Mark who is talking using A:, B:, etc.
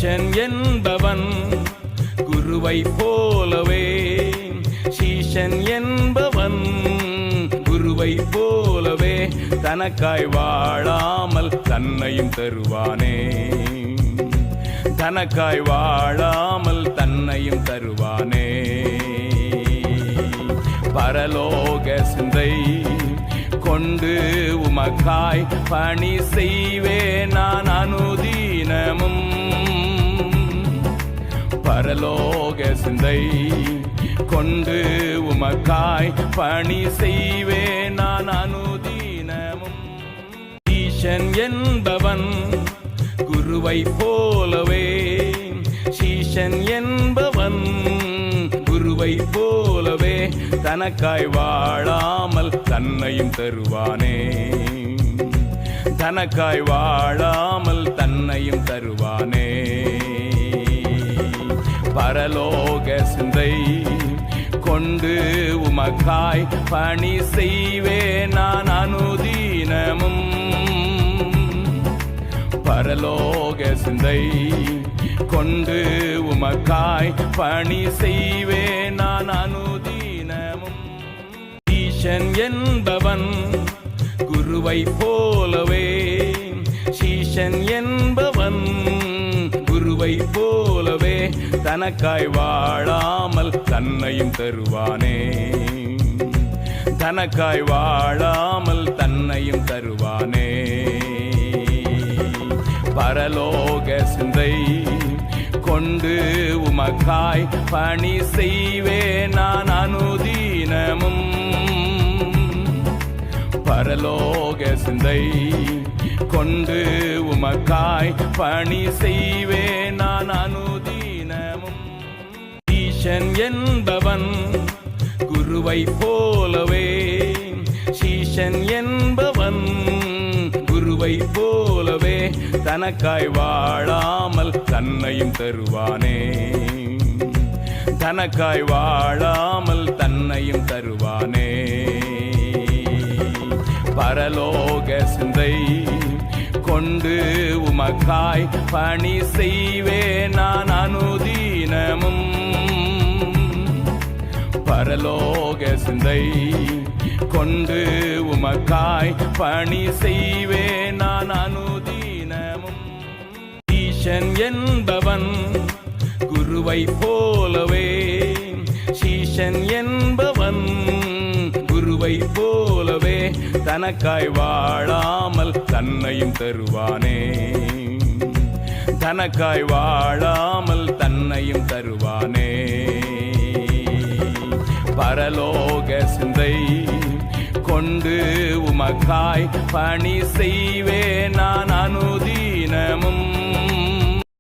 A: சீஷன் என்பவன் குருவை போலவே, சீஷன் என்பவன் குருவை போலவே தனக்காய் வாழாமல் தன்னையும் தருவானே, தனக்காய் வாழாமல் தன்னையும் தருவானே. பரலோக சிந்தை கொண்டு உமக்காய் பணி செய்வேன் நான் அனுதீனமும். பரலோக சிந்தை கொண்டு உமக்காய் பணி செய்வேன் நான் அனுதீனமும். சீஷன் என்பவன் குருவை போலவே, சீஷன் என்பவன் குருவை போலவே தனக்காய் வாழாமல் தன்னையும் தருவானே, தனக்காய் வாழாமல் தன்னையும் தருவானே. பரலோக சிந்தை கொண்டு உமக்காய் பணி செய்வேன் நான் அனுதீனமும். பரலோக சிந்தை கொண்டு உமக்காய் பணி செய்வேன் நான் அனுதீனமும். சீஷன் என்பவன் குருவை போலவே, சீஷன் என்பவன் குருவை போலவே தனக்காய் வாழாமல் தன்னையும் தருவானே, தனக்காய் வாழாமல் தன்னையும் தருவானே. பரலோக சிந்தை கொண்டு உமக்காய் பணி செய்வேன் நான் அனுதீனமும். பரலோக சிந்தை கொண்டு உமக்காய் பணி செய்வேன் நான் அனுதீனமும். சீஷன் என்பவன் குருவை போலவே, சீஷன் என்பவன் குருவை போலவே தனக்காய் வாழாமல் தன்னையும் தருவானே, தனக்காய் வாழாமல் தன்னையும் தருவானே. பரலோக சிந்தை கொண்டு உமக்காய் பணி செய்வேன் நான் அனுதீனமும். பரலோக சிந்தை கொண்டு உமக்காய் பணி செய்வேன் நான் அனுதீனமும். சீஷன் என்பவன் குருவை போலவே, சீஷன் என்பவன் குருவை போலவே தனக்காய் வாழாமல் தன்னையும் தருவானே, தனக்காய் வாழாமல் தன்னையும் தருவானே. பரலோக சிந்தை கொண்டு உமக்காய் பணி செய்வேன் நான் அனுதீனமும்.